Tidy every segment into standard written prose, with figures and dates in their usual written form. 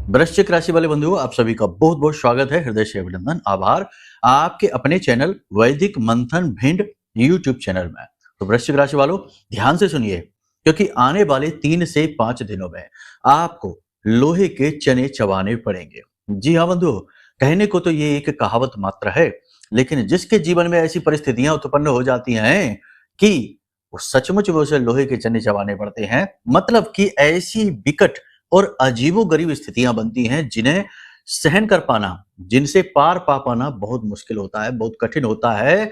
वृश्चिक राशि वाले बंधुओं, आप सभी का बहुत बहुत स्वागत है। हृदय से अभिनंदन, आभार आपके अपने चैनल वैदिक मंथन भिंड यूट्यूब चैनल में। तो वृश्चिक राशि वालों, ध्यान से सुनिए, क्योंकि आने वाले 3 से 5 दिनों में आपको लोहे के चने चबाने पड़ेंगे। जी हाँ बंधुओं, कहने को तो ये एक कहावत मात्र है, लेकिन जिसके जीवन में ऐसी परिस्थितियां उत्पन्न हो जाती हैं कि वो सचमुच में उसे लोहे के चने चबाने पड़ते हैं, मतलब कि ऐसी विकट और अजीबोगरीब स्थितियां बनती हैं जिन्हें सहन कर पाना, जिनसे पार पा पाना बहुत मुश्किल होता है, बहुत कठिन होता है।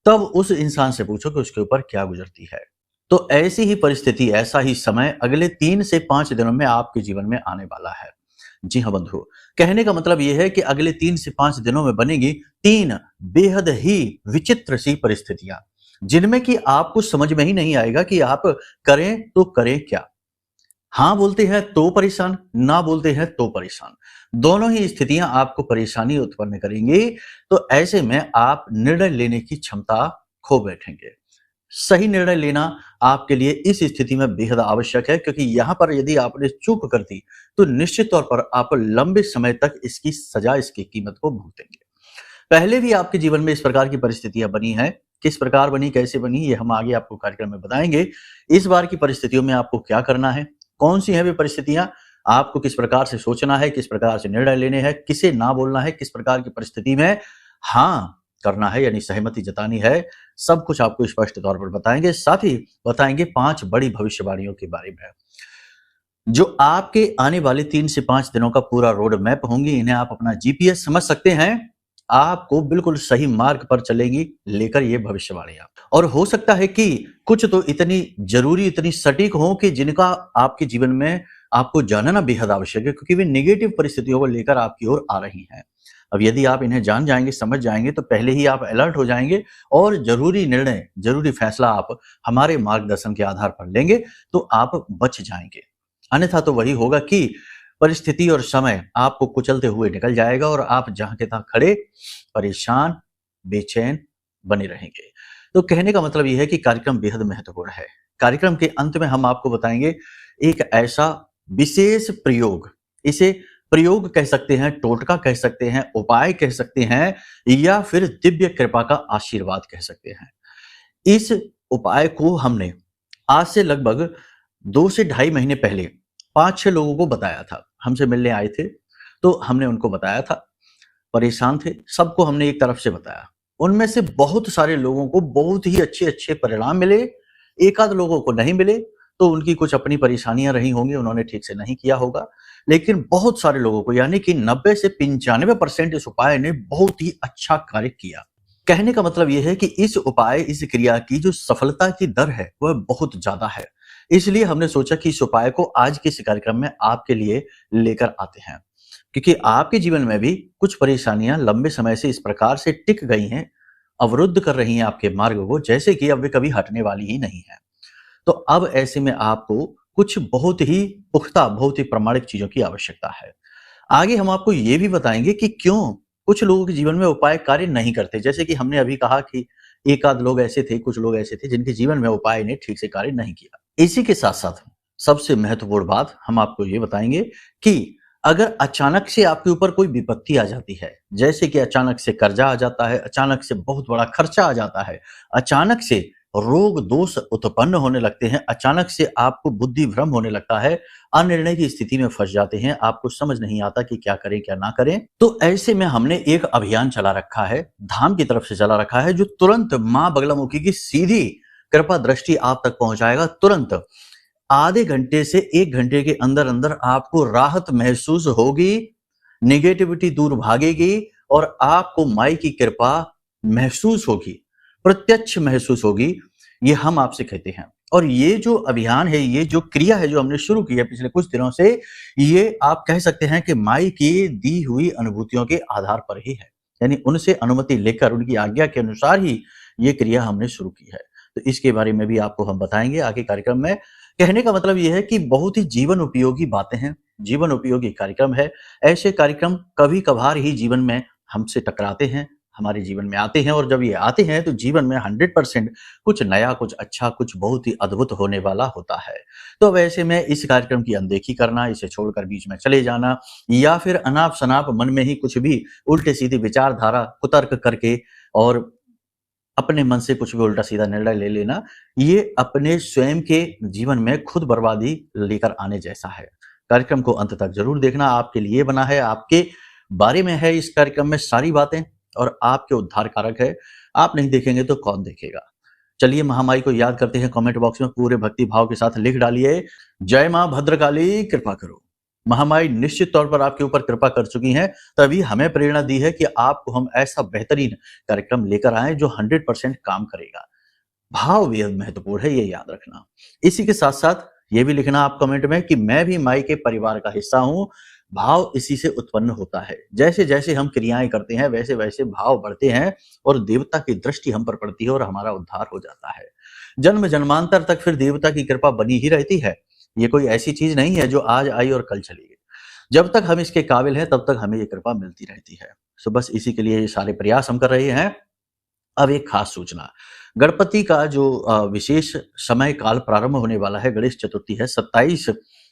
तब उस इंसान से पूछो कि उसके ऊपर क्या गुजरती है। तो ऐसी ही परिस्थिति, ऐसा ही समय अगले 3 से 5 दिनों में आपके जीवन में आने वाला है। जी हाँ बंधु, कहने का मतलब यह है कि अगले 3 से 5 दिनों में बनेगी 3 बेहद ही विचित्र सी परिस्थितियां, जिनमें कि आपको समझ में ही नहीं आएगा कि आप करें तो करें क्या। हाँ बोलते हैं तो परेशान, ना बोलते हैं तो परेशान। दोनों ही स्थितियां आपको परेशानी उत्पन्न करेंगी। तो ऐसे में आप निर्णय लेने की क्षमता खो बैठेंगे। सही निर्णय लेना आपके लिए इस स्थिति में बेहद आवश्यक है, क्योंकि यहां पर यदि आपने चूक कर दी तो निश्चित तौर पर आप लंबे समय तक इसकी सजा, इसकी कीमत को भुगतेंगे। पहले भी आपके जीवन में इस प्रकार की परिस्थितियां बनी हैं। किस प्रकार बनी, कैसे बनी, ये हम आगे आपको कार्यक्रम में बताएंगे। इस बार की परिस्थितियों में आपको क्या करना है, कौन सी है वे परिस्थितियां, आपको किस प्रकार से सोचना है, किस प्रकार से निर्णय लेने हैं, किसे ना बोलना है, किस प्रकार की परिस्थिति में हाँ करना है यानी सहमति जतानी है, सब कुछ आपको स्पष्ट तौर पर बताएंगे। साथ ही बताएंगे 5 बड़ी भविष्यवाणियों के बारे में, जो आपके आने वाले 3 से 5 दिनों का पूरा रोड मैप होंगी। इन्हें आप अपना जीपीएस समझ सकते हैं। आपको बिल्कुल सही मार्ग पर चलेंगी लेकर ये भविष्यवाणियां। और हो सकता है कि कुछ तो इतनी जरूरी, इतनी सटीक हो कि जिनका आपके जीवन में आपको जानना बेहद आवश्यक है, क्योंकि वे नेगेटिव परिस्थितियों को लेकर आपकी ओर आ रही हैं। अब यदि आप इन्हें जान जाएंगे, समझ जाएंगे, तो पहले ही आप अलर्ट हो जाएंगे और जरूरी निर्णय, जरूरी फैसला आप हमारे मार्गदर्शन के आधार पर लेंगे तो आप बच जाएंगे। अन्यथा तो वही होगा कि परिस्थिति और समय आपको कुचलते हुए निकल जाएगा और आप जहां के तहां खड़े परेशान, बेचैन बने रहेंगे। तो कहने का मतलब यह है कि कार्यक्रम बेहद महत्वपूर्ण है। कार्यक्रम के अंत में हम आपको बताएंगे एक ऐसा विशेष प्रयोग, इसे प्रयोग कह सकते हैं, टोटका कह सकते हैं, उपाय कह सकते हैं, या फिर दिव्य कृपा का आशीर्वाद कह सकते हैं। इस उपाय को हमने आज से लगभग 2 से ढाई महीने पहले 5-6 लोगों को बताया था। हमसे मिलने आए थे तो हमने उनको बताया था, परेशान थे, सबको हमने एक तरफ से बताया। उनमें से बहुत सारे लोगों को बहुत ही अच्छे-अच्छे परिणाम मिले, एक आध लोगों को नहीं मिले, तो उनकी कुछ अपनी परेशानियां रही होंगी, उन्होंने ठीक से नहीं किया होगा। लेकिन बहुत सारे लोगों को, यानी कि 90 से 95% इस उपाय ने बहुत ही अच्छा कार्य किया। कहने का मतलब यह है कि इस उपाय, इस क्रिया की जो सफलता की दर है वह बहुत ज्यादा है। इसलिए हमने सोचा कि इस उपाय को आज के इस कार्यक्रम में आपके लिए लेकर आते हैं, क्योंकि आपके जीवन में भी कुछ परेशानियां लंबे समय से इस प्रकार से टिक गई हैं, अवरुद्ध कर रही हैं आपके मार्ग को, जैसे कि अब वे कभी हटने वाली ही नहीं है। तो अब ऐसे में आपको कुछ बहुत ही पुख्ता, बहुत ही प्रामाणिक चीजों की आवश्यकता है। आगे हम आपको ये भी बताएंगे कि क्यों कुछ लोगों के जीवन में उपाय कार्य नहीं करते। जैसे कि हमने अभी कहा कि एक आध लोग ऐसे थे, कुछ लोग ऐसे थे जिनके जीवन में उपाय ने ठीक से कार्य नहीं किया। इसी के साथ साथ सबसे महत्वपूर्ण बात हम आपको ये बताएंगे कि अगर अचानक से आपके ऊपर कोई विपत्ति आ जाती है, जैसे कि अचानक से कर्जा आ जाता है, अचानक से बहुत बड़ा खर्चा आ जाता है, अचानक से रोग दोष उत्पन्न होने लगते हैं, अचानक से आपको बुद्धि भ्रम होने लगता है, अनिर्णय की स्थिति में फंस जाते हैं, आपको समझ नहीं आता कि क्या करें क्या ना करें, तो ऐसे में हमने एक अभियान चला रखा है, धाम की तरफ से चला रखा है, जो तुरंत मां बगलामुखी की सीधी कृपा दृष्टि आप तक पहुंचाएगा। तुरंत आधे घंटे से 1 घंटे के अंदर अंदर आपको राहत महसूस होगी, नेगेटिविटी दूर भागेगी और आपको माई की कृपा महसूस होगी, प्रत्यक्ष महसूस होगी। ये हम आपसे कहते हैं। और ये जो अभियान है, ये जो क्रिया है जो हमने शुरू की है पिछले कुछ दिनों से, ये आप कह सकते हैं कि माई की दी हुई अनुभूतियों के आधार पर ही है, यानी उनसे अनुमति लेकर, उनकी आज्ञा के अनुसार ही ये क्रिया हमने शुरू की है। तो इसके बारे में भी आपको हम बताएंगे आगे कार्यक्रम में। कहने का मतलब यह है कि बहुत ही जीवन उपयोगी बातें हैं, जीवन उपयोगी कार्यक्रम है। ऐसे कार्यक्रम कभी कभार ही जीवन में हमसे टकराते हैं, हमारे जीवन में आते हैं, और जब ये आते हैं तो जीवन में 100% कुछ नया, कुछ अच्छा, कुछ बहुत ही अद्भुत होने वाला होता है। तो वैसे में इस कार्यक्रम की अनदेखी करना, इसे छोड़कर बीच में चले जाना, या फिर अनाप-शनाप मन में ही कुछ भी उल्टे-सीधे विचारधारा कुतर्क करके और अपने मन से कुछ भी उल्टा-सीधा निर्णय ले लेना, ये अपने स्वयं के जीवन में खुद बर्बादी लेकर आने जैसा है। कार्यक्रम को अंत तक ज़रूर देखना, आपके लिए बना है, आपके बारे में है इस कार्यक्रम में सारी बातें, और आपके उद्धार कारक है। आप नहीं देखेंगे तो कौन देखेगा? चलिए महामाई को याद करते हैं। कमेंट बॉक्स में पूरे भक्ति भाव के साथ लिख डालिए, जय माँ भद्रकाली कृपा करो। महामाई निश्चित तौर पर आपके ऊपर कृपा कर चुकी हैं, तभी हमें प्रेरणा दी है कि आपको हम ऐसा बेहतरीन कार्यक्रम लेकर आएँ जो 100% काम करेगा। भाव बेहद महत्वपूर्ण है, ये याद रखना। इसी के साथ-साथ ये भी लिखना आप कमेंट में कि मैं भी माई के परिवार का हिस्सा हूँ। भाव इसी से उत्पन्न होता है। जैसे-जैसे हम क्रियाएँ करते हैं, वैसे-वैसे भाव बढ़ते हैं और देवता की दृष्टि हम पर पड़ती है और हमारा उद्धार हो जाता है। जन्म-जन्मांतर तक फिर देवता की कृपा बनी ही रहती है। ये कोई ऐसी चीज़ नहीं है जो आज आई और कल चली गई। जब तक हम इसके काबिल हैं, तब तक हमें ये कृपा मिलती रहती है। सो बस इसी के लिए ये सारे प्रयास हम कर रहे हैं। अब एक खास सूचना, गणपति का जो विशेष समय काल प्रारंभ होने वाला है, गणेश चतुर्थी है 27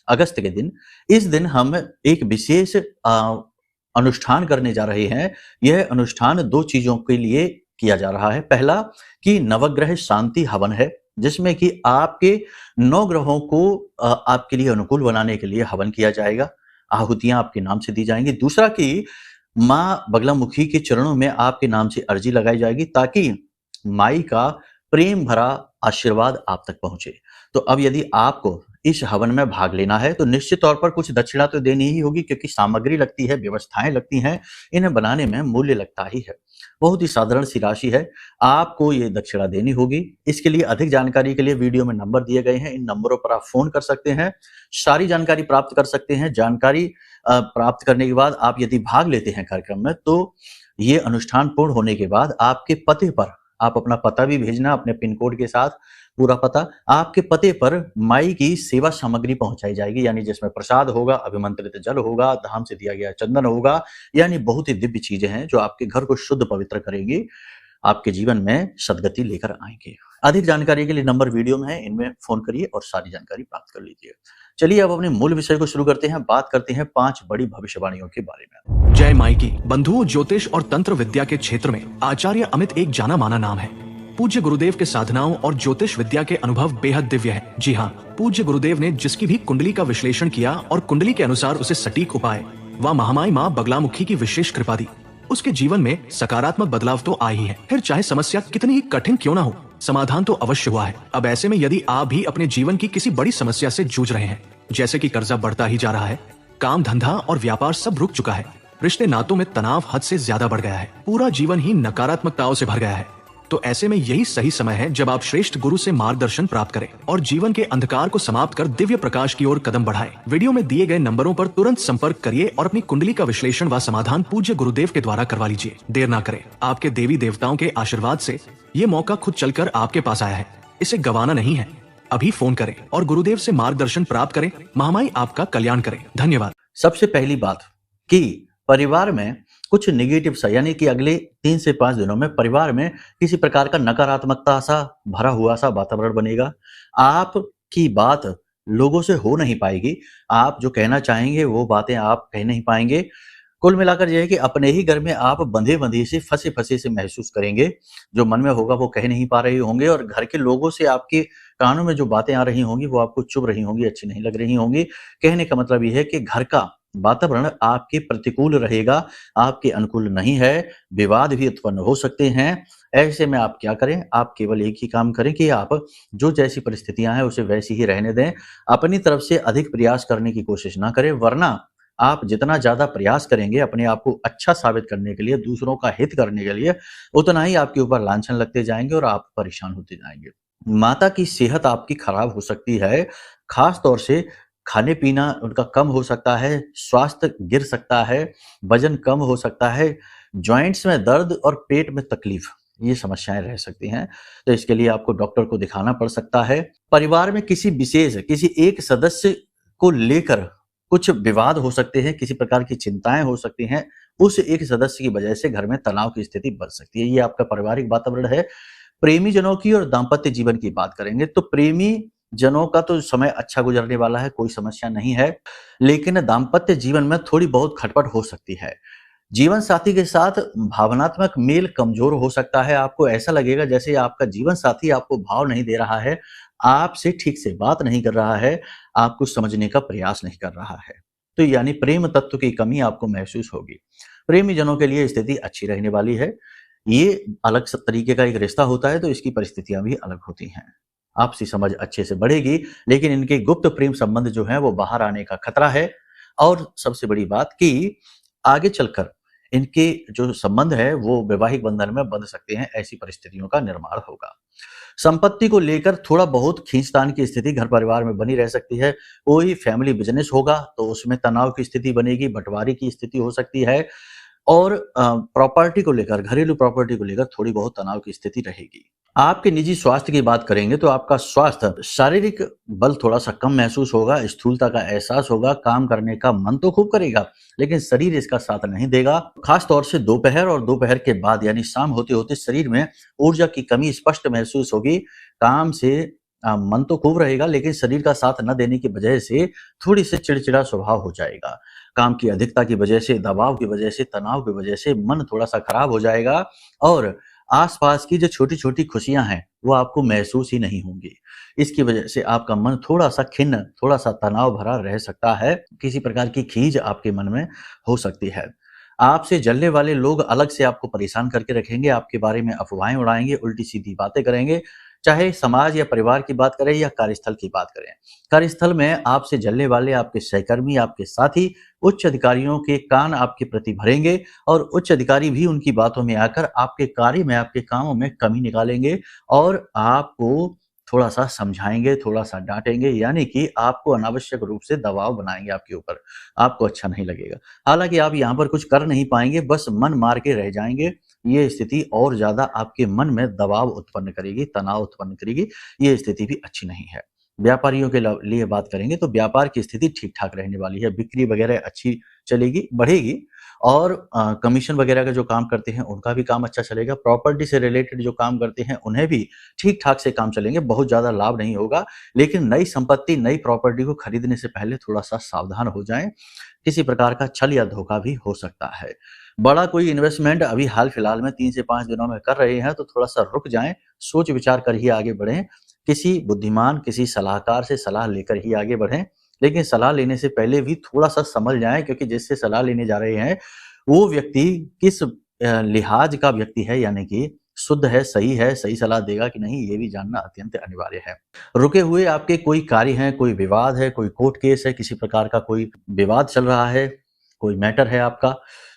अगस्त के दिन। इस दिन हम एक विशेष अनुष्ठान करने जा रहे हैं। यह अनुष्ठान 2 चीज़ों के लिए किया जा रहा है। पहला कि नवग्रह शांति हवन है, जिसमें कि आपके 9 ग्रहों को आपके लिए अनुकूल बनाने के लिए हवन किया जाएगा। आहुतियाँ आपके नाम से दी जाएँगी। दूसरा कि माँ बगलामुखी के चरणों में आपके नाम से अर्जी लगाई जाएगी, ताकि माई का प्रेम भरा आशीर्वाद आप तक पहुँचे। तो अब यदि आपको इस हवन में भाग लेना है, तो निश्चित तौर पर कुछ दक्षिणा तो देनी ही होगी, क्योंकि सामग्री लगती है, व्यवस्थाएँ लगती हैं, इन्हें बनाने में मूल्य लगता ही है। बहुत ही साधारण सी राशि है, आपको ये दक्षिणा देनी होगी। इसके लिए अधिक जानकारी के लिए वीडियो में नंबर दिए गए हैं, इन नंबरों पर आप फ़ोन कर सकते हैं, सारी जानकारी प्राप्त कर सकते हैं। जानकारी प्राप्त करने के बाद आप यदि भाग लेते हैं कार्यक्रम में, तो ये अनुष्ठान पूर्ण होने के बाद आपके पते पर, आप अपना पता भी भेजना अपने पिन कोड के साथ, पूरा पता, आपके पते पर माई की सेवा सामग्री पहुँचाई जाएगी, यानी जिसमें प्रसाद होगा, अभिमंत्रित जल होगा, धाम से दिया गया चंदन होगा, यानी बहुत ही दिव्य चीज़ें हैं जो आपके घर को शुद्ध पवित्र करेंगी, आपके जीवन में सद्गति लेकर आएँगे। अधिक जानकारी के लिए नंबर वीडियो में है, इनमें फ़ोन करिए और सारी जानकारी प्राप्त कर लीजिए। चलिए अब अपने मूल विषय को शुरू करते हैं। बात करते हैं 5 बड़ी भविष्यवाणियों के बारे में। जय माई की। बंधुओं, ज्योतिष और तंत्र विद्या के क्षेत्र में आचार्य अमित एक जाना माना नाम है। पूज्य गुरुदेव के साधनाओं और ज्योतिष विद्या के अनुभव बेहद दिव्य है। जी हाँ, पूज्य गुरुदेव ने जिसकी भी कुंडली का विश्लेषण किया और कुंडली के अनुसार उसे सटीक उपाय व महामाई माँ बगलामुखी की विशेष कृपा दी, उसके जीवन में सकारात्मक बदलाव तो आ ही है। फिर चाहे समस्या कितनी ही कठिन क्यों ना हो, समाधान तो अवश्य हुआ है। अब ऐसे में यदि आप भी अपने जीवन की किसी बड़ी समस्या से जूझ रहे हैं, जैसे कि कर्जा बढ़ता ही जा रहा है, काम धंधा और व्यापार सब रुक चुका है, रिश्ते नातों में तनाव हद से ज्यादा बढ़ गया है, पूरा जीवन ही नकारात्मकताओं से भर गया है, तो ऐसे में यही सही समय है जब आप श्रेष्ठ गुरु से मार्गदर्शन प्राप्त करें और जीवन के अंधकार को समाप्त कर दिव्य प्रकाश की ओर कदम बढ़ाएं। वीडियो में दिए गए नंबरों पर तुरंत संपर्क करिए और अपनी कुंडली का विश्लेषण व समाधान पूज्य गुरुदेव के द्वारा करवा लीजिए। देर ना करें, आपके देवी देवताओं के आशीर्वाद से ये मौका खुद चलकर आपके पास आया है, इसे गंवाना नहीं है। अभी फोन करें और गुरुदेव से मार्गदर्शन प्राप्त करें। महामाई आपका कल्याण करें। धन्यवाद। सबसे पहली बात कि परिवार में कुछ नेगेटिव सा, यानी कि अगले 3 से 5 दिनों में परिवार में किसी प्रकार का नकारात्मकता सा भरा हुआ सा वातावरण बनेगा। आपकी बात लोगों से हो नहीं पाएगी, आप जो कहना चाहेंगे वो बातें आप कह नहीं पाएंगे। कुल मिलाकर यह है कि अपने ही घर में आप बंधे-बंधे से, फंसे-फंसे से महसूस करेंगे। जो मन में होगा वो कह नहीं पा रहे होंगे, और घर के लोगों से आपके कानों में जो बातें आ रही होंगी वो आपको चुभ रही होंगी, अच्छी नहीं लग रही होंगी। कहने का मतलब ये है कि घर का वातावरण आपके प्रतिकूल रहेगा, आपके अनुकूल नहीं है, विवाद भी उत्पन्न हो सकते हैं। ऐसे में आप क्या करें, आप केवल एक ही काम करें कि आप जो जैसी परिस्थितियां हैं उसे वैसी ही रहने दें। अपनी तरफ से अधिक प्रयास करने की कोशिश ना करें, वरना आप जितना ज़्यादा प्रयास करेंगे अपने आप को अच्छा साबित करने के लिए, दूसरों का हित करने के लिए, उतना ही आपके ऊपर लांछन लगते जाएंगे और आप परेशान होते जाएंगे। माता की सेहत आपकी खराब हो सकती है, खास तौर से खाने पीना उनका कम हो सकता है, स्वास्थ्य गिर सकता है, वजन कम हो सकता है, जॉइंट्स में दर्द और पेट में तकलीफ, ये समस्याएं रह सकती हैं। तो इसके लिए आपको डॉक्टर को दिखाना पड़ सकता है। परिवार में किसी विशेष, किसी एक सदस्य को लेकर कुछ विवाद हो सकते हैं, किसी प्रकार की चिंताएं हो सकती हैं, उस एक सदस्य की वजह से घर में तनाव की स्थिति बन सकती है। ये आपका पारिवारिक वातावरण है। प्रेमी जनों की और दाम्पत्य जीवन की बात करेंगे तो प्रेमी जनों का तो समय अच्छा गुजरने वाला है, कोई समस्या नहीं है, लेकिन दाम्पत्य जीवन में थोड़ी बहुत खटपट हो सकती है। जीवन साथी के साथ भावनात्मक मेल कमजोर हो सकता है। आपको ऐसा लगेगा जैसे आपका जीवन साथी आपको भाव नहीं दे रहा है, आपसे ठीक से बात नहीं कर रहा है, आपको समझने का प्रयास नहीं कर रहा है। तो यानी प्रेम तत्व की कमी आपको महसूस होगी। प्रेमी जनों के लिए स्थिति अच्छी रहने वाली है। ये अलग स तरीके का एक रिश्ता होता है तो इसकी परिस्थितियां भी अलग होती हैं। आपसी समझ अच्छे से बढ़ेगी, लेकिन इनके गुप्त प्रेम संबंध जो है वो बाहर आने का खतरा है। और सबसे बड़ी बात कि आगे चलकर इनके जो संबंध है वो वैवाहिक बंधन में बंध सकते हैं, ऐसी परिस्थितियों का निर्माण होगा। संपत्ति को लेकर थोड़ा बहुत खींचतान की स्थिति घर परिवार में बनी रह सकती है। कोई फैमिली बिजनेस होगा तो उसमें तनाव की स्थिति बनेगी, बंटवारे की स्थिति हो सकती है। और प्रॉपर्टी को लेकर, घरेलू प्रॉपर्टी को लेकर थोड़ी बहुत तनाव की स्थिति रहेगी। आपके निजी स्वास्थ्य की बात करेंगे तो आपका स्वास्थ्य, शारीरिक बल थोड़ा सा कम महसूस होगा, स्थूलता का एहसास होगा, काम करने का मन तो खूब करेगा, लेकिन शरीर इसका साथ नहीं देगा। खास तौर से दोपहर और दोपहर के बाद यानी शाम होते होते शरीर में ऊर्जा की कमी स्पष्ट महसूस होगी। काम से मन तो खूब रहेगा, लेकिन शरीर का साथ न देने की वजह से थोड़ी सी चिड़चिड़ा स्वभाव हो जाएगा। काम की अधिकता की वजह से, दबाव की वजह से, तनाव की वजह से मन थोड़ा सा खराब हो जाएगा और आसपास की जो छोटी-छोटी खुशियां हैं वो आपको महसूस ही नहीं होंगी। इसकी वजह से आपका मन थोड़ा सा खिन्न, थोड़ा सा तनाव भरा रह सकता है। किसी प्रकार की खीज आपके मन में हो सकती है। आपसे जलने वाले लोग अलग से आपको परेशान करके रखेंगे, आपके बारे में अफवाहें उड़ाएंगे, उल्टी-सीधी बातें करेंगे। चाहे समाज या परिवार की बात करें या कार्यस्थल की बात करें। कार्यस्थल में आपसे जलने वाले आपके सहकर्मी, आपके साथी, उच्च अधिकारियों के कान आपके प्रति भरेंगे और उच्च अधिकारी भी उनकी बातों में आकर आपके कार्य में, आपके कामों में कमी निकालेंगे और आपको थोड़ा-सा समझाएँगे, थोड़ा-सा डाँटेंगे, यानी कि आपको अनावश्यक रूप से दबाव बनाएँगे आपके ऊपर। आपको अच्छा नहीं लगेगा। हालाँकि आप यहाँ पर कुछ कर नहीं पाएँगे, बस मन मार के रह जाएँगे। ये स्थिति और ज़्यादा आपके मन में दबाव उत्पन्न करेगी, तनाव उत्पन्न करेगी। ये स्थिति भी अच्छी नहीं है। व्यापारियों के लिए बात करेंगे तो व्यापार की स्थिति ठीक-ठाक रहने वाली है। बिक्री वगैरह अच्छी चलेगी, बढ़ेगी और कमीशन वगैरह का जो काम करते हैं उनका भी काम अच्छा चलेगा। प्रॉपर्टी से रिलेटेड जो काम करते हैं उन्हें भी ठीक-ठाक से काम चलेंगे, बहुत ज़्यादा लाभ नहीं होगा। लेकिन नई संपत्ति, नई प्रॉपर्टी को खरीदने से पहले थोड़ा-सा सावधान हो जाएँ। किसी प्रकार का छल या धोखा भी हो सकता है। बड़ा कोई इन्वेस्टमेंट अभी हाल-फिलहाल में 3 से 5 दिनों में कर रहे हैं तो थोड़ा-सा रुक जाएँ, सोच-विचार कर ही आगे बढ़ें। किसी बुद्धिमान, किसी सलाहकार से सलाह लेकर ही आगे बढ़ें। लेकिन सलाह लेने से पहले भी थोड़ा-सा समझ जाएँ, क्योंकि जिससे सलाह लेने जा रहे हैं, वो व्यक्ति किस लिहाज का व्यक्ति है, यानी कि शुद्ध है, सही सलाह देगा कि नहीं, ये भी जानना अत्यंत अनिवार्य है। रुके हुए आपके कोई कार्य हैं, कोई विवाद है, कोई कोर्ट केस है, किसी प्रकार का कोई विवाद चल रहा है, कोई मैटर है आपका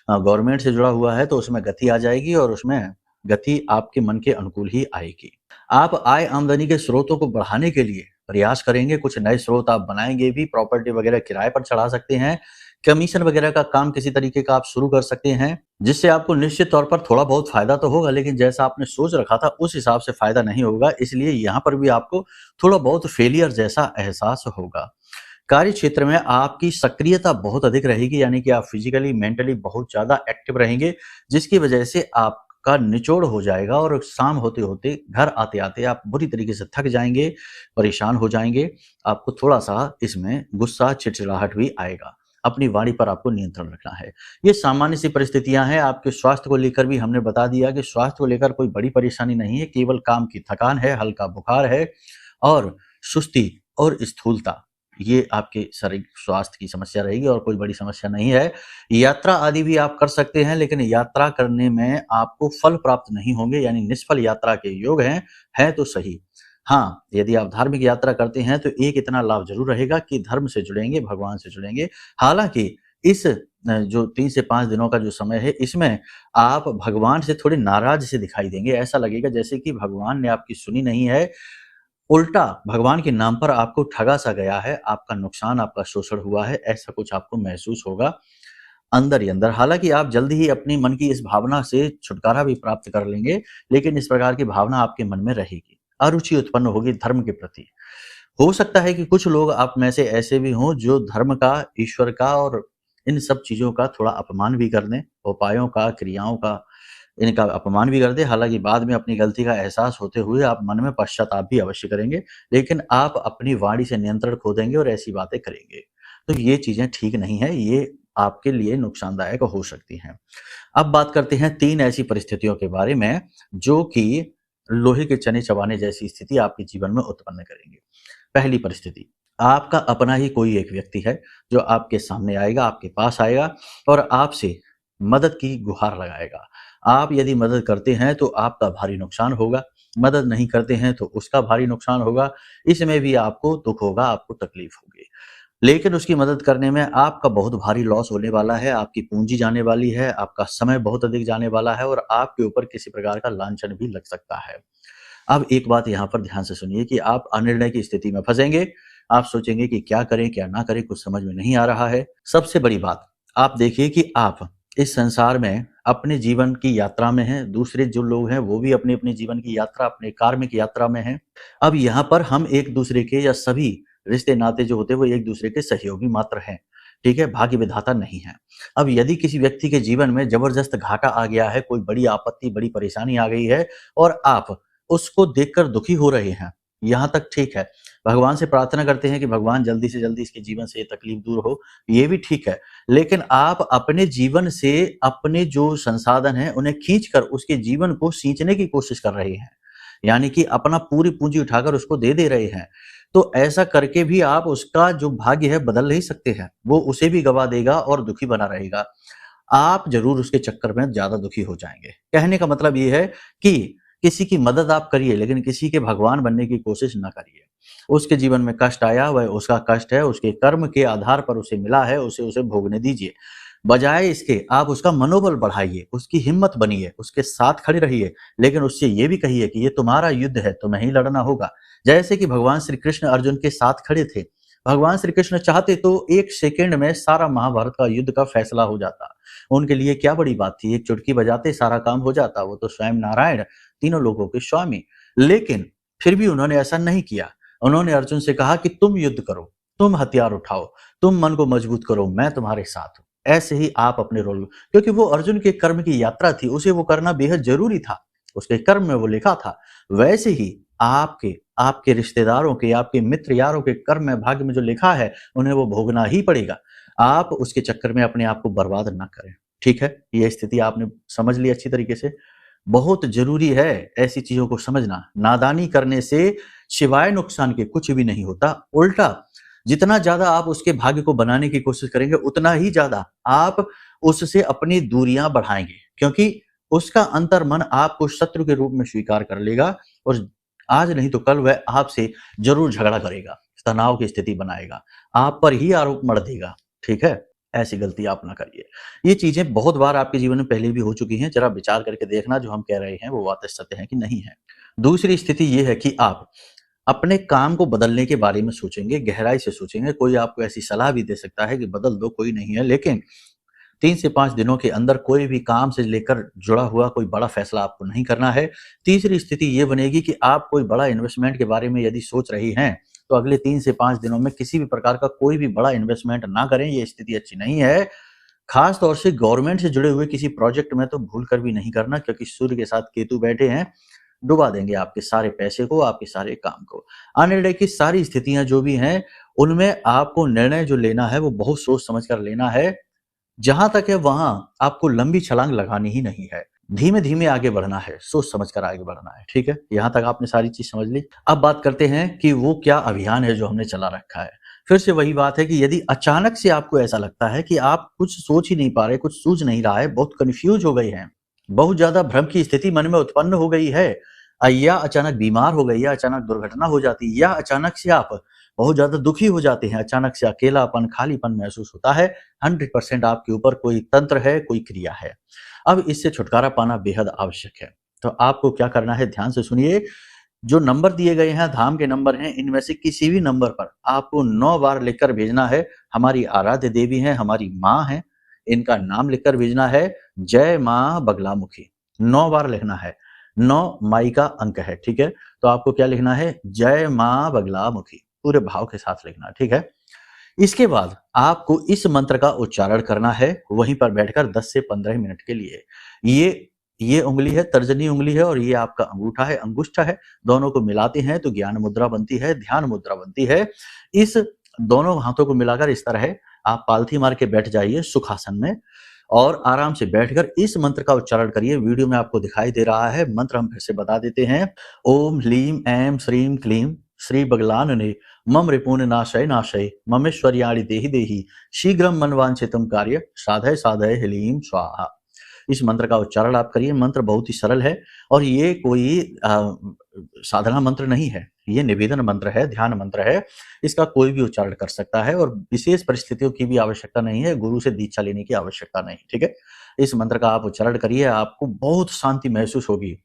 गवर्नमेंट से जुड़ा हुआ है, तो उसमें गति आ जाएगी और उसमें गति आपके मन के अनुकूल ही आएगी। आप आय आमदनी के स्रोतों को बढ़ाने के लिए प्रयास करेंगे, कुछ नए स्रोत आप बनाएँगे भी, प्रॉपर्टी वगैरह किराए पर चढ़ा सकते हैं, कमीशन वगैरह का काम किसी तरीके का आप शुरू कर सकते हैं, जिससे आपको निश्चित तौर पर थोड़ा बहुत फ़ायदा तो होगा, लेकिन जैसा आपने सोच रखा था उस हिसाब से फ़ायदा नहीं होगा, इसलिए यहाँ पर भी आपको थोड़ा बहुत फेलियर जैसा एहसास होगा। कार्य क्षेत्र में आपकी सक्रियता बहुत अधिक रहेगी, यानी कि आप फिजिकली, मेंटली बहुत ज़्यादा एक्टिव रहेंगे, जिसकी वजह से आपका निचोड़ हो जाएगा और शाम होते-होते, घर आते-आते आप बुरी तरीके से थक जाएँगे, परेशान हो जाएँगे। आपको थोड़ा-सा इसमें गुस्सा, चिड़चिड़ाहट भी आएगा। अपनी वाणी पर आपको नियंत्रण रखना है। ये सामान्य सी परिस्थितियाँ हैं। आपके स्वास्थ्य को लेकर भी हमने बता दिया कि स्वास्थ्य को लेकर कोई बड़ी परेशानी नहीं है, केवल काम की थकान है, हल्का बुखार है और सुस्ती और स्थूलता। ये आपके शारीरिक स्वास्थ्य की समस्या रहेगी और कोई बड़ी समस्या नहीं है। यात्रा आदि भी आप कर सकते हैं, लेकिन यात्रा करने में आपको फल प्राप्त नहीं होंगे, यानी निष्फल यात्रा के योग हैं तो सही। हाँ, यदि आप धार्मिक यात्रा करते हैं तो एक इतना लाभ ज़रूर रहेगा कि धर्म से जुड़ेंगे, भगवान से जुड़ेंगे। हालाँकि इस जो 3 से 5 दिनों का जो समय है, इसमें आप भगवान से थोड़े नाराज़ से दिखाई देंगे। ऐसा लगेगा जैसे कि भगवान ने आपकी सुनी नहीं है, उल्टा भगवान के नाम पर आपको ठगा-सा गया है, आपका नुकसान, आपका शोषण हुआ है, ऐसा कुछ आपको महसूस होगा अंदर ही अंदर। हालाँकि आप जल्द ही अपनी मन की इस भावना से छुटकारा भी प्राप्त कर लेंगे, लेकिन इस प्रकार की भावना आपके मन में रहेगी। अरुचि उत्पन्न होगी धर्म के प्रति। हो सकता है कि कुछ लोग आप में से ऐसे भी हों जो धर्म का, ईश्वर का और इन सब चीज़ों का थोड़ा अपमान भी कर दें, उपायों का, क्रियाओं का, इनका अपमान भी कर दें। हालाँकि बाद में अपनी गलती का एहसास होते हुए आप मन में पश्चाताप भी अवश्य करेंगे, लेकिन आप अपनी वाणी से नियंत्रण खो देंगे और ऐसी बातें करेंगे। तो ये चीज़ें ठीक नहीं है, ये आपके लिए नुकसानदायक हो सकती हैं। अब बात करते हैं 3 ऐसी परिस्थितियों के बारे में जो कि लोहे के चने चबाने जैसी स्थिति आपके जीवन में उत्पन्न करेंगी। पहली परिस्थिति, आपका अपना ही कोई एक व्यक्ति है जो आपके सामने आएगा, आपके पास आएगा और आपसे मदद की गुहार लगाएगा। आप यदि मदद करते हैं तो आपका भारी नुकसान होगा, मदद नहीं करते हैं तो उसका भारी नुकसान होगा। इसमें भी आपको दुःख होगा, आपको तकलीफ होगी। लेकिन उसकी मदद करने में आपका बहुत भारी लॉस होने वाला है, आपकी पूंजी जाने वाली है, आपका समय बहुत अधिक जाने वाला है और आपके ऊपर किसी प्रकार का लांछन भी लग सकता है। अब एक बात यहाँ पर ध्यान से सुनिए कि आप अनिर्णय की स्थिति में फंसेंगे। आप सोचेंगे कि क्या करें, क्या ना करें, कुछ समझ में नहीं आ रहा है। सबसे बड़ी बात, आप देखिए कि आप इस संसार में अपने जीवन की यात्रा में हैं, दूसरे जो लोग हैं वो भी अपनी-अपनी जीवन की यात्रा, अपने कार्मिक यात्रा में हैं। अब यहाँ पर हम एक-दूसरे के या सभी रिश्ते नाते जो होते हैं वो एक-दूसरे के सहयोगी मात्र हैं, ठीक है? भाग्य विधाता नहीं हैं। अब यदि किसी व्यक्ति के जीवन में ज़बरदस्त घाटा आ गया है, कोई बड़ी आपत्ति, बड़ी परेशानी आ गई है और आप उसको देखकर दुखी हो रहे हैं, यहाँ तक ठीक है। भगवान से प्रार्थना करते हैं कि भगवान जल्दी से जल्दी इसके जीवन से ये तकलीफ दूर हो, ये भी ठीक है। लेकिन आप अपने जीवन से अपने जो संसाधन हैं, उन्हें खींचकर उसके जीवन को सींचने की कोशिश कर रहे हैं। यानी कि अपना पूरी पूँजी उठाकर उसको दे रहे हैं। तो ऐसा करके भी आप उसका जो भाग्य है बदल नहीं सकते हैं। वो उसे भी गँवा देगा और दुखी बना रहेगा। आप ज़रूर उसके चक्कर में ज़्यादा दुखी हो जाएँगे। कहने का मतलब ये है कि किसी की मदद आप करिए, लेकिन किसी के भगवान बनने की कोशिश ना करिए। उसके जीवन में कष्ट आया, वह उसका कष्ट है, उसके कर्म के आधार पर उसे मिला है, उसे भोगने दीजिए। बजाय इसके आप उसका मनोबल बढ़ाइए, उसकी हिम्मत बनिए, उसके साथ खड़े रहिए, लेकिन उससे ये भी कहिए कि ये तुम्हारा युद्ध है, तुम्हें ही लड़ना होगा। जैसे कि भगवान श्री कृष्ण अर्जुन के साथ खड़े थे। भगवान श्री कृष्ण चाहते तो 1 सेकंड में सारा महाभारत का युद्ध का फैसला हो जाता। उनके लिए क्या बड़ी बात थी, एक चुटकी बजाते सारा काम हो जाता। वो तो स्वयं नारायण, तीनों लोगों के स्वामी। लेकिन फिर भी उन्होंने ऐसा नहीं किया। उन्होंने अर्जुन से कहा कि तुम युद्ध करो, तुम हथियार उठाओ, तुम मन को मजबूत करो, मैं तुम्हारे साथ हूँ। ऐसे ही आप अपने रोल, क्योंकि वो अर्जुन के कर्म की यात्रा थी, उसे वो करना बेहद जरूरी था, उसके कर्म में वो लिखा था। वैसे ही आपके आपके रिश्तेदारों के, आपके मित्र यारों के कर्म में, भाग्य में जो लिखा है, उन्हें वो भोगना ही पड़ेगा। आप उसके चक्कर में अपने आप को बर्बाद ना करें, ठीक है? ये स्थिति आपने समझ ली अच्छी तरीके से। बहुत जरूरी है ऐसी चीजों को समझना। नादानी करने से सिवाय नुकसान के कुछ भी नहीं होता। उल्टा जितना ज्यादा आप उसके भाग्य को बनाने की कोशिश करेंगे, उतना ही ज्यादा आप उससे अपनी दूरियां बढ़ाएंगे, क्योंकि उसका अंतर्मन आपको शत्रु के रूप में स्वीकार कर लेगा और आज नहीं तो कल वह आपसे जरूर झगड़ा करेगा, तनाव की स्थिति बनाएगा, आप पर ही आरोप मढ़ देगा, ठीक है? ऐसी गलती आप ना करिए। ये चीजें बहुत बार आपके जीवन में पहले भी हो चुकी हैं। जरा विचार करके देखना जो हम कह रहे हैं वो बातें सत्य है कि नहीं है। दूसरी स्थिति ये है कि आप अपने काम को बदलने के बारे में सोचेंगे, गहराई से सोचेंगे। कोई आपको ऐसी सलाह भी दे सकता है कि बदल दो, कोई नहीं है, लेकिन 3 से 5 दिनों के अंदर कोई भी काम से लेकर जुड़ा हुआ कोई बड़ा फैसला आपको नहीं करना है। तीसरी स्थिति ये बनेगी कि आप कोई बड़ा इन्वेस्टमेंट के बारे में यदि सोच रही हैं, तो अगले 3 से 5 दिनों में किसी भी प्रकार का कोई भी बड़ा इन्वेस्टमेंट ना करें। ये स्थिति अच्छी नहीं है। खास तौर से गवर्नमेंट से जुड़े हुए किसी प्रोजेक्ट में तो भूल कर भी नहीं करना, क्योंकि सूर्य के साथ केतु बैठे हैं, डुबा देंगे आपके सारे पैसे को, आपके सारे काम को। अनिर्णय की सारी स्थितियां जो भी हैं, उनमें आपको निर्णय जो लेना है वो बहुत सोच समझ कर लेना है। जहां तक है वहां आपको लंबी छलांग लगानी ही नहीं है, धीमे धीमे आगे बढ़ना है, सोच समझ कर आगे बढ़ना है, ठीक है? यहां तक आपने सारी चीज समझ ली। अब बात करते हैं कि वो क्या अभियान है जो हमने चला रखा है। फिर से वही बात है कि यदि अचानक से आपको ऐसा लगता है कि आप कुछ सोच ही नहीं पा रहे, कुछ सूझ नहीं रहा है, बहुत कंफ्यूज हो गए हैं, बहुत ज्यादा भ्रम की स्थिति मन में उत्पन्न हो गई है, या अचानक बीमार हो गई, या अचानक दुर्घटना हो जाती है, या अचानक से आप बहुत ज्यादा दुखी हो जाते हैं, अचानक से अकेलापन, खालीपन महसूस होता है, 100% आपके ऊपर कोई तंत्र है, कोई क्रिया है। अब इससे छुटकारा पाना बेहद आवश्यक है। तो आपको क्या करना है, ध्यान से सुनिए। जो नंबर दिए गए हैं, धाम के नंबर हैं, इनमें से किसी भी नंबर पर आपको 9 बार लिखकर भेजना है। हमारी आराध्य देवी हैं, हमारी माँ हैं, इनका नाम लिखकर भेजना है, जय माँ बगलामुखी। 9 बार लिखना है। 9 माई का अंक है, ठीक है? तो आपको क्या लिखना है, जय माँ बगलामुखी। पूरे भाव के साथ लिखना, ठीक है। इसके बाद आपको इस मंत्र का उच्चारण करना है वहीं पर बैठकर 10 से 15 मिनट के लिए। ये उंगली है, तर्जनी उंगली है, और ये आपका अंगूठा है, अंगुष्ठा है, दोनों को मिलाते हैं तो ज्ञान मुद्रा बनती है, ध्यान मुद्रा बनती है। इस दोनों हाथों को मिलाकर इस तरह आप पालथी मार के बैठ जाइए सुखासन में और आराम से बैठकर इस मंत्र का उच्चारण करिए। वीडियो में आपको दिखाई दे रहा है, मंत्र हम फिर से बता देते हैं। ओम ह्लीम ऐं श्रीं क्लीं श्री बगलानने मम रिपुन नाशय नाशय ममेश्वर्याणि देहि देहि शीघ्रम मनवांछितम कार्य साधय साधय ह्लीं स्वाहा। इस मंत्र का उच्चारण आप करिए। मंत्र बहुत ही सरल है और ये कोई साधना मंत्र नहीं है, ये निवेदन मंत्र है, ध्यान मंत्र है। इसका कोई भी उच्चारण कर सकता है और विशेष परिस्थितियों की भी आवश्यकता नहीं है, गुरु से दीक्षा लेने की आवश्यकता नहीं, ठीक है। इस मंत्र का आप उच्चारण करिए, आपको बहुत शांति महसूस होगी।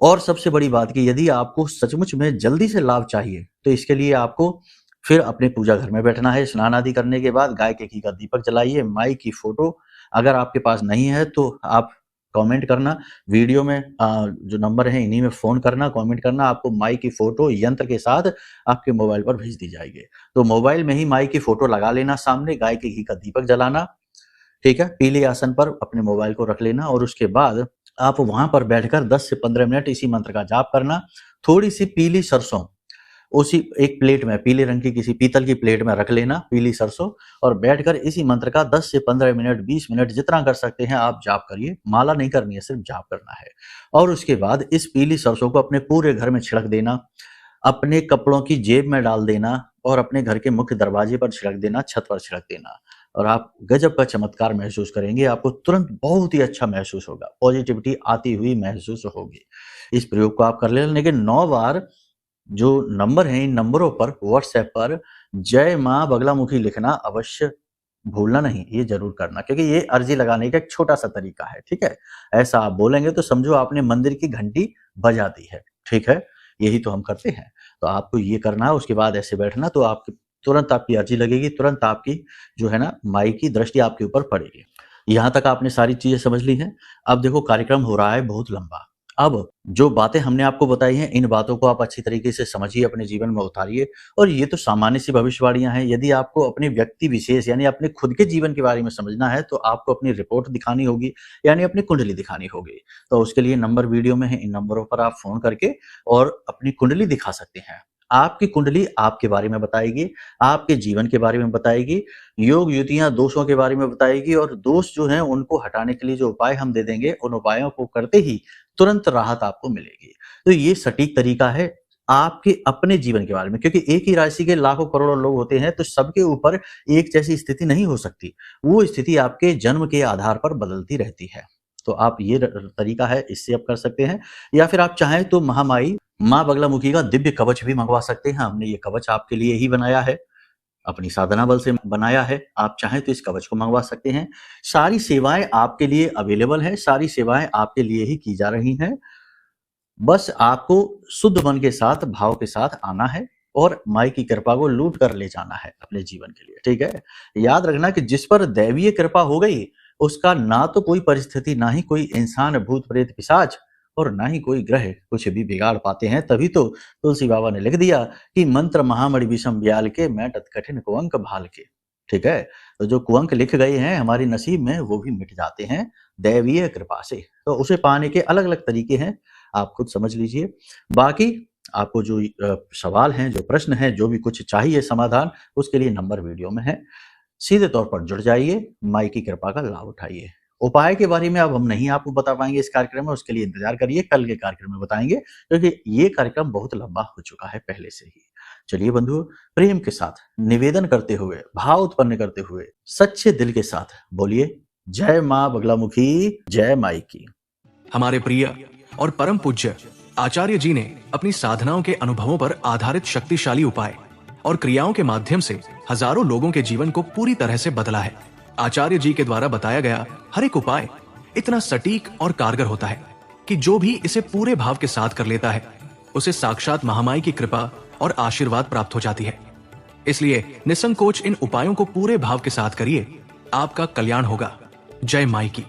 और सबसे बड़ी बात कि यदि आपको सचमुच में जल्दी से लाभ चाहिए तो इसके लिए आपको फिर अपने पूजा घर में बैठना है। स्नान आदि करने के बाद गाय के घी का दीपक जलाइए। माई की फोटो अगर आपके पास नहीं है तो आप कमेंट करना, वीडियो में जो नंबर है इन्हीं में फोन करना, कमेंट करना, आपको माई की फोटो यंत्र के साथ आपके मोबाइल पर भेज दी जाएगी। तो मोबाइल में ही माई की फोटो लगा लेना, सामने गाय के घी का दीपक जलाना, ठीक है। पीले आसन पर अपने मोबाइल को रख लेना और उसके बाद आप वहां पर बैठकर 10 से 15 मिनट इसी मंत्र का जाप करना। थोड़ी सी पीली सरसों उसी एक प्लेट में, पीले रंग की किसी पीतल की प्लेट में रख लेना पीली सरसों, और बैठकर इसी मंत्र का 10 से 15 मिनट 20 मिनट जितना कर सकते हैं आप जाप करिए। माला नहीं करनी है, सिर्फ जाप करना है। और उसके बाद इस पीली सरसों को अपने पूरे घर में छिड़क देना, अपने कपड़ों की जेब में डाल देना और अपने घर के मुख्य दरवाजे पर छिड़क देना, छत पर छिड़क देना, और आप गजब का चमत्कार महसूस करेंगे। आपको तुरंत बहुत ही अच्छा महसूस होगा, पॉजिटिविटी आती हुई महसूस होगी। इस प्रयोग को आप कर लेना, लेकिन 9 बार जो नंबर हैं इन नंबरों पर व्हाट्सएप पर जय मां बगलामुखी लिखना अवश्य भूलना नहीं, ये जरूर करना, क्योंकि ये अर्जी लगाने का एक छोटा सा तरीका है, ठीक है। ऐसा आप बोलेंगे तो समझो आपने मंदिर की घंटी बजा दी है, ठीक है। यही तो हम करते हैं, तो आपको ये करना है। उसके बाद ऐसे बैठना तो आपकी तुरंत आपकी अर्जी लगेगी, तुरंत आपकी जो है ना माई की दृष्टि आपके ऊपर पड़ेगी। यहाँ तक आपने सारी चीजें समझ ली हैं। अब देखो कार्यक्रम हो रहा है बहुत लंबा। अब जो बातें हमने आपको बताई हैं इन बातों को आप अच्छी तरीके से समझिए, अपने जीवन में उतारिए। और ये तो सामान्य सी भविष्यवाणियां हैं। यदि आपको अपने व्यक्ति विशेष यानी अपने खुद के जीवन के बारे में समझना है तो आपको अपनी रिपोर्ट दिखानी होगी, यानी अपनी कुंडली दिखानी होगी। तो उसके लिए नंबर वीडियो में है, इन नंबरों पर आप फोन करके और अपनी कुंडली दिखा सकते हैं। आपकी कुंडली आपके बारे में बताएगी, आपके जीवन के बारे में बताएगी, योग युतियां दोषों के बारे में बताएगी, और दोष जो हैं उनको हटाने के लिए जो उपाय हम दे देंगे उन उपायों को करते ही तुरंत राहत आपको मिलेगी। तो ये सटीक तरीका है आपके अपने जीवन के बारे में, क्योंकि एक ही राशि के लाखों करोड़ों लोग होते हैं तो सबके ऊपर एक जैसी स्थिति नहीं हो सकती। वो स्थिति आपके जन्म के आधार पर बदलती रहती है। तो आप ये तरीका है, इससे आप कर सकते हैं। या फिर आप चाहें तो महामाई मां बगलामुखी का दिव्य कवच भी मंगवा सकते हैं। हमने ये कवच आपके लिए ही बनाया है, अपनी साधना बल से बनाया है। आप चाहें तो इस कवच को मंगवा सकते हैं। सारी सेवाएं आपके लिए अवेलेबल है, सारी सेवाएं आपके लिए ही की जा रही हैं। बस आपको शुद्ध मन के साथ, भाव के साथ आना है और माई की कृपा को लूट कर ले जाना है अपने जीवन के लिए, ठीक है। याद रखना कि जिस पर दैवीय कृपा हो गई उसका ना तो कोई परिस्थिति, ना ही कोई इंसान, भूत प्रेत पिशाच और ना ही कोई ग्रह कुछ भी बिगाड़ पाते हैं। तभी तो तुलसी बाबा ने लिख दिया कि मंत्र महामणि विषम ब्याल के, मैटत कठिन कुअंक भाल के, ठीक है। तो जो कुअंक लिख गए हैं हमारी नसीब में वो भी मिट जाते हैं दैवीय कृपा से। तो उसे पाने के अलग अलग तरीके हैं, आप खुद समझ लीजिए। बाकी आपको जो सवाल हैं, जो प्रश्न हैं, जो भी कुछ चाहिए समाधान, उसके लिए नंबर वीडियो में है। सीधे तौर पर जुड़ जाइए, माई की कृपा का लाभ उठाइए। उपाय के बारे में अब हम नहीं आपको बता पाएंगे इस कार्यक्रम में, उसके लिए इंतजार करिए, कल के कार्यक्रम में बताएंगे, क्योंकि ये कार्यक्रम बहुत लंबा हो चुका है पहले से ही। चलिए बंधुओं, प्रेम के साथ निवेदन करते हुए, भाव उत्पन्न करते हुए, सच्चे दिल के साथ बोलिए जय मां बगलामुखी, जय माई की। हमारे प्रिय और परम पूज्य आचार्य जी ने अपनी साधनाओं के अनुभवों पर आधारित शक्तिशाली उपाय और क्रियाओं के माध्यम से हजारों लोगों के जीवन को पूरी तरह से बदला है। आचार्य जी के द्वारा बताया गया हर एक उपाय इतना सटीक और कारगर होता है कि जो भी इसे पूरे भाव के साथ कर लेता है उसे साक्षात महामाई की कृपा और आशीर्वाद प्राप्त हो जाती है। इसलिए निसंकोच इन उपायों को पूरे भाव के साथ करिए, आपका कल्याण होगा। जय माई की।